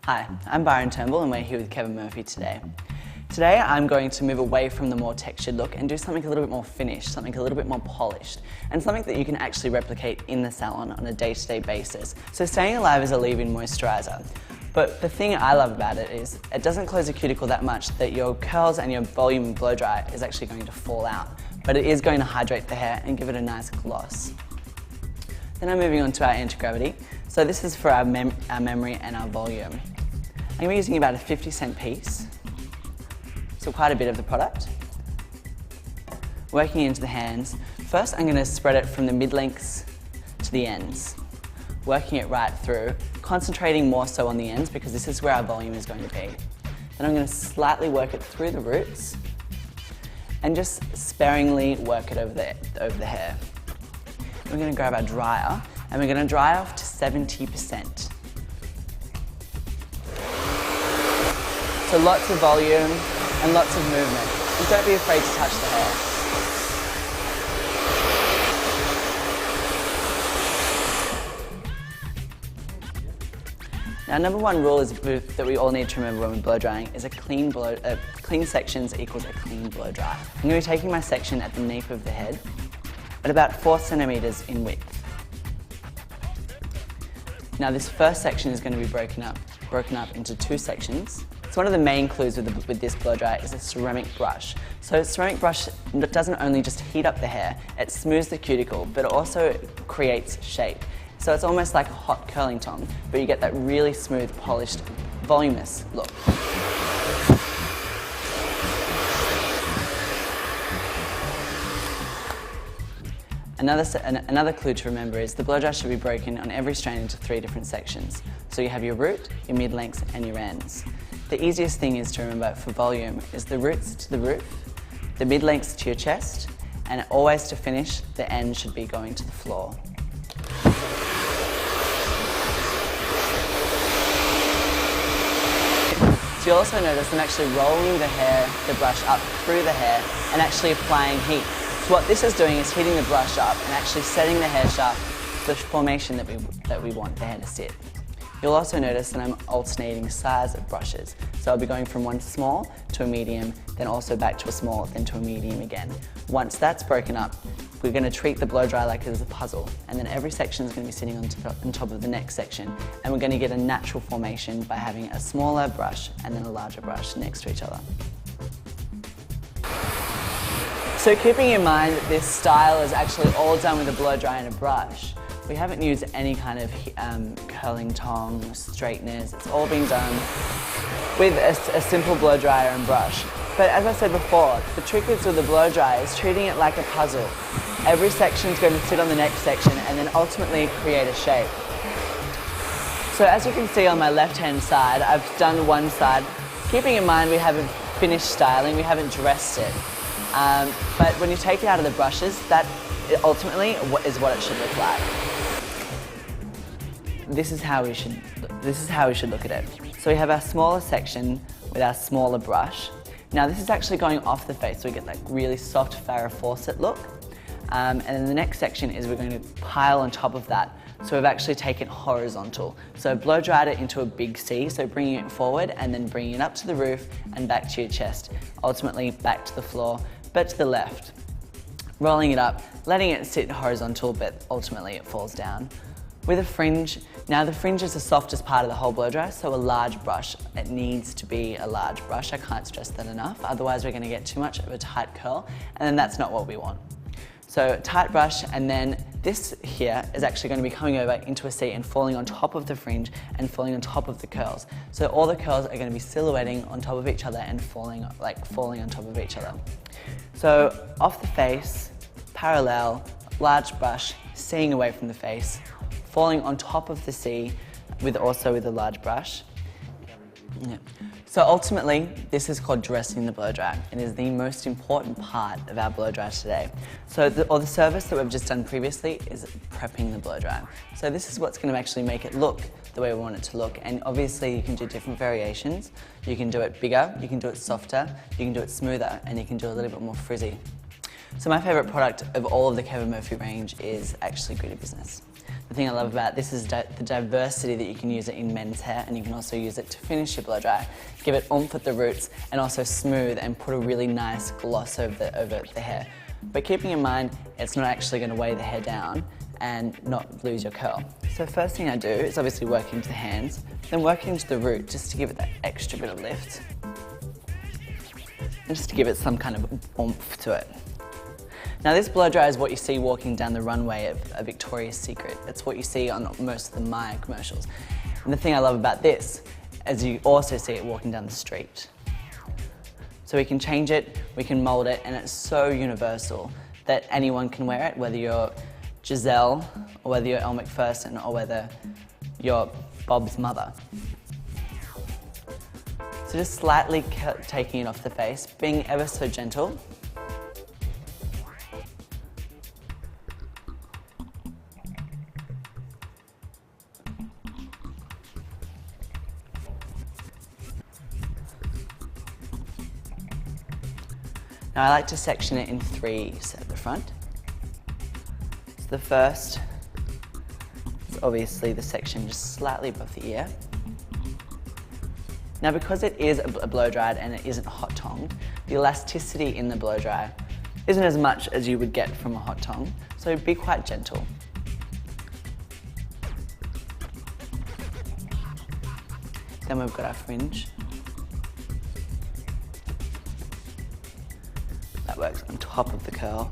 Hi, I'm Byron Turnbull and we're here with Kevin Murphy today. Today I'm going to move away from the more textured look and do something a little bit more finished, something a little bit more polished, and something that you can actually replicate in the salon on a day-to-day basis. So Staying Alive is a leave-in moisturiser, but the thing I love about it is it doesn't close the cuticle that much that your curls and your volume blow dry is actually going to fall out, but it is going to hydrate the hair and give it a nice gloss. Then I'm moving on to our anti-gravity. So this is for our memory and our volume. I'm going to be using about a 50-cent piece, so quite a bit of the product. Working into the hands. First I'm going to spread it from the mid-lengths to the ends, working it right through, concentrating more so on the ends because this is where our volume is going to be. Then I'm going to slightly work it through the roots and just sparingly work it over the hair. We're going to grab our dryer and we're going to dry off to 70%. So lots of volume and lots of movement. And don't be afraid to touch the hair. Now, number one rule is that we all need to remember when we're blow drying is clean sections equals a clean blow dry. I'm going to be taking my section at the nape of the head at about 4 centimeters in width. Now this first section is going to be broken up into 2 sections. So one of the main clues with this blow dry is a ceramic brush. So a ceramic brush doesn't only just heat up the hair, it smooths the cuticle, but it also creates shape. So it's almost like a hot curling tong, but you get that really smooth, polished, voluminous look. Another clue to remember is the blow dry should be broken on every strand into 3 different sections. So you have your root, your mid-lengths and your ends. The easiest thing is to remember for volume is the roots to the roof, the mid-lengths to your chest, and always to finish, the end should be going to the floor. So you'll also notice I'm actually rolling the brush up through the hair and actually applying heat. So what this is doing is heating the brush up and actually setting the hair shaft to the formation that we want the hair to sit. You'll also notice that I'm alternating size of brushes. So I'll be going from one small to a medium, then also back to a small, then to a medium again. Once that's broken up, we're going to treat the blow dry like it is a puzzle, and then every section is going to be sitting on top of the next section, and we're going to get a natural formation by having a smaller brush and then a larger brush next to each other. So keeping in mind that this style is actually all done with a blow dry and a brush, we haven't used any kind of curling tongs, straighteners. It's all been done with a simple blow dryer and brush. But as I said before, the trick with the blow dry is treating it like a puzzle. Every section is going to sit on the next section and then ultimately create a shape. So as you can see on my left-hand side, I've done one side. Keeping in mind we haven't finished styling, we haven't dressed it. But when you take it out of the brushes, that ultimately is what it should look like. This is how we should look at it. So we have our smaller section with our smaller brush. Now this is actually going off the face, so we get that really soft Farrah Fawcett look. And then the next section is we're going to pile on top of that. So we've actually taken horizontal. So blow dried it into a big C, so bringing it forward and then bringing it up to the roof and back to your chest. Ultimately back to the floor, but to the left. Rolling it up, letting it sit horizontal, but ultimately it falls down. With a fringe, now the fringe is the softest part of the whole blow dry, so a large brush. It needs to be a large brush, I can't stress that enough, otherwise we're going to get too much of a tight curl, and then that's not what we want. So tight brush, and then this here is actually going to be coming over into a C and falling on top of the fringe and falling on top of the curls. So all the curls are going to be silhouetting on top of each other and falling on top of each other. So off the face, parallel, large brush, seeing away from the face, falling on top of the C also with a large brush. Yeah. So ultimately, this is called dressing the blow dry. It is the most important part of our blow dry today. So the service that we've just done previously is prepping the blow dry. So this is what's going to actually make it look the way we want it to look. And obviously you can do different variations. You can do it bigger, you can do it softer, you can do it smoother, and you can do a little bit more frizzy. So my favourite product of all of the Kevin Murphy range is actually Gritty Business. The thing I love about this is the diversity that you can use it in men's hair, and you can also use it to finish your blow dry, give it oomph at the roots, and also smooth and put a really nice gloss over the hair. But keeping in mind, it's not actually going to weigh the hair down and not lose your curl. So first thing I do is obviously work into the hands, then work into the root just to give it that extra bit of lift. And just to give it some kind of oomph to it. Now this blow dry is what you see walking down the runway of a Victoria's Secret. It's what you see on most of the Maya commercials. And the thing I love about this is you also see it walking down the street. So we can change it, we can mold it, and it's so universal that anyone can wear it, whether you're Giselle, or whether you're Elle Macpherson, or whether you're Bob's mother. So just slightly taking it off the face, being ever so gentle. Now I like to section it in 3 at the front. So the first is obviously the section just slightly above the ear. Now because it is a blow dried and it isn't hot tongued, the elasticity in the blow dry isn't as much as you would get from a hot tongue, so be quite gentle. Then we've got our fringe. That works on top of the curl.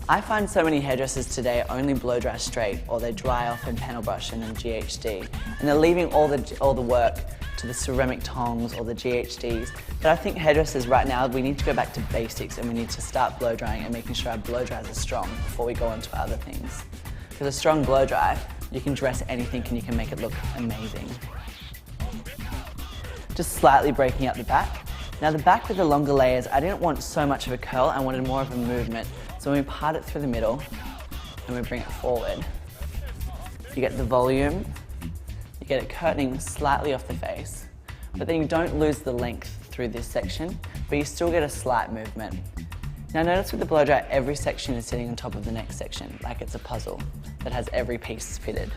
I find so many hairdressers today only blow dry straight, or they dry off and panel brush and then GHD, and they're leaving all the work to the ceramic tongs or the GHDs. But I think hairdressers right now, we need to go back to basics, and we need to start blow drying and making sure our blow dries are strong before we go on to other things. Because a strong blow dry, you can dress anything and you can make it look amazing. Just slightly breaking up the back. Now the back with the longer layers, I didn't want so much of a curl, I wanted more of a movement. So when we part it through the middle and we bring it forward, you get the volume, you get it curtaining slightly off the face, but then you don't lose the length through this section, but you still get a slight movement. Now notice with the blow dry, every section is sitting on top of the next section, like it's a puzzle that has every piece fitted.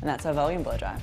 And that's our volume blow dry.